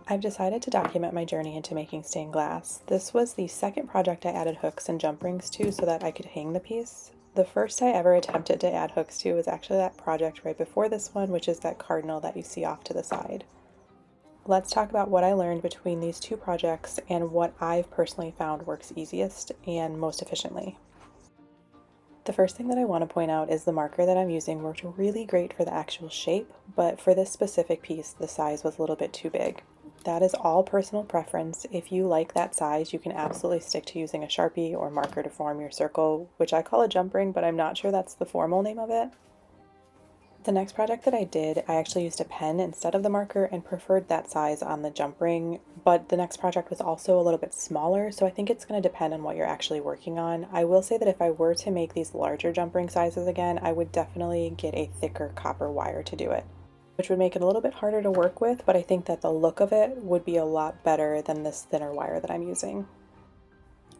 I've decided to document my journey into making stained glass. This was the second project I added hooks and jump rings to so that I could hang the piece. The first I ever attempted to add hooks to was actually that project right before this one, which is that cardinal that you see off to the side. Let's talk about what I learned between these two projects and what I've personally found works easiest and most efficiently. The first thing that I want to point out is the marker that I'm using worked really great for the actual shape, but for this specific piece, the size was a little bit too big. That is all personal preference. If you like that size, you can absolutely stick to using a Sharpie or marker to form your circle, which I call a jump ring, but I'm not sure that's the formal name of it. The next project that I did, I actually used a pen instead of the marker and preferred that size on the jump ring, but the next project was also a little bit smaller, so I think it's going to depend on what you're actually working on. I will say that if I were to make these larger jump ring sizes again, I would definitely get a thicker copper wire to do it, which would make it a little bit harder to work with, but I think that the look of it would be a lot better than this thinner wire that I'm using.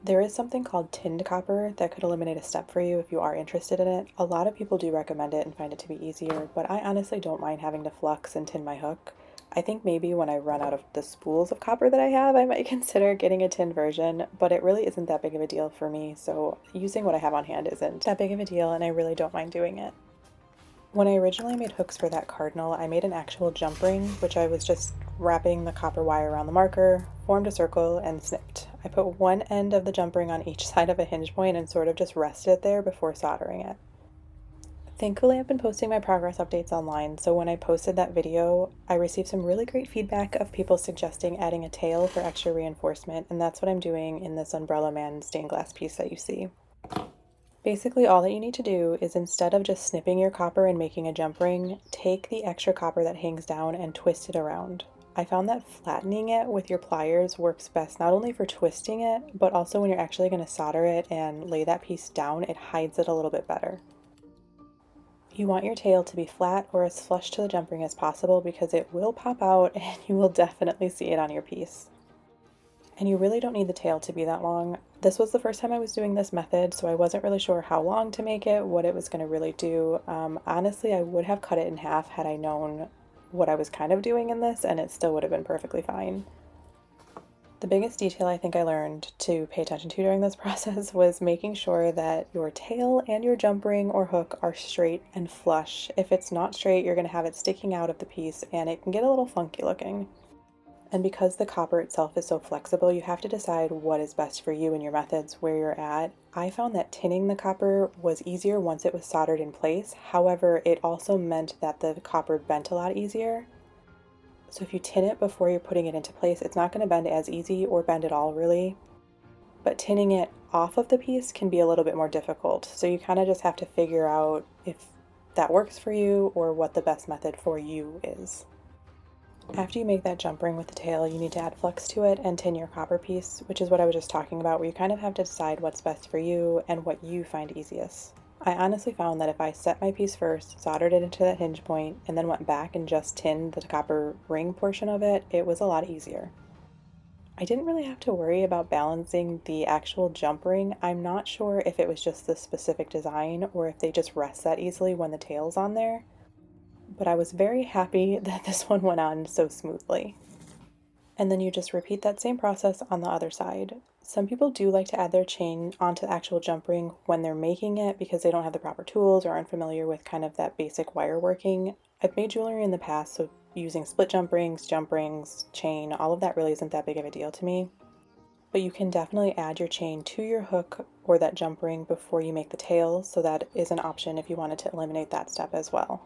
There is something called tinned copper that could eliminate a step for you if you are interested in it. A lot of people do recommend it and find it to be easier, but I honestly don't mind having to flux and tin my hook. I think maybe when I run out of the spools of copper that I have, I might consider getting a tin version, but it really isn't that big of a deal for me, so using what I have on hand isn't that big of a deal, and I really don't mind doing it. When I originally made hooks for that cardinal, I made an actual jump ring, which I was just wrapping the copper wire around the marker, formed a circle, and snipped. I put one end of the jump ring on each side of a hinge point and sort of just rested it there before soldering it. Thankfully, I've been posting my progress updates online, so when I posted that video, I received some really great feedback of people suggesting adding a tail for extra reinforcement, and that's what I'm doing in this Umbrella Man stained glass piece that you see. Basically, all that you need to do is, instead of just snipping your copper and making a jump ring, take the extra copper that hangs down and twist it around. I found that flattening it with your pliers works best, not only for twisting it, but also when you're actually going to solder it and lay that piece down, it hides it a little bit better. You want your tail to be flat or as flush to the jump ring as possible because it will pop out and you will definitely see it on your piece. And you really don't need the tail to be that long. This was the first time I was doing this method, so I wasn't really sure how long to make it, what it was going to really do. Honestly, I would have cut it in half had I known what I was kind of doing in this, and it still would have been perfectly fine. The biggest detail I think I learned to pay attention to during this process was making sure that your tail and your jump ring or hook are straight and flush. If it's not straight, you're going to have it sticking out of the piece, and it can get a little funky looking. And because the copper itself is so flexible, you have to decide what is best for you and your methods, where you're at. I found that tinning the copper was easier once it was soldered in place. However, it also meant that the copper bent a lot easier. So if you tin it before you're putting it into place, it's not going to bend as easy or bend at all really. But tinning it off of the piece can be a little bit more difficult. So you kind of just have to figure out if that works for you or what the best method for you is. After you make that jump ring with the tail, you need to add flux to it and tin your copper piece, which is what I was just talking about, where you kind of have to decide what's best for you and what you find easiest. I honestly found that if I set my piece first, soldered it into that hinge point, and then went back and just tinned the copper ring portion of it, it was a lot easier. I didn't really have to worry about balancing the actual jump ring. I'm not sure if it was just the specific design or if they just rest that easily when the tail's on there, but I was very happy that this one went on so smoothly. And then you just repeat that same process on the other side. Some people do like to add their chain onto the actual jump ring when they're making it because they don't have the proper tools or aren't familiar with kind of that basic wire working. I've made jewelry in the past, so using split jump rings, chain, all of that really isn't that big of a deal to me. But you can definitely add your chain to your hook or that jump ring before you make the tail, so that is an option if you wanted to eliminate that step as well.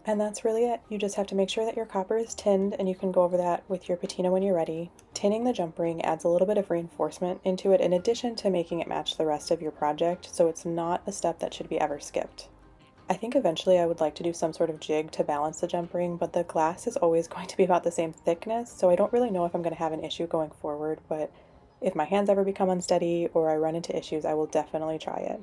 And that's really it. You just have to make sure that your copper is tinned, and you can go over that with your patina when you're ready. Tinning the jump ring adds a little bit of reinforcement into it in addition to making it match the rest of your project, so it's not a step that should be ever skipped. I think eventually I would like to do some sort of jig to balance the jump ring, but the glass is always going to be about the same thickness, so I don't really know if I'm going to have an issue going forward, but if my hands ever become unsteady or I run into issues, I will definitely try it.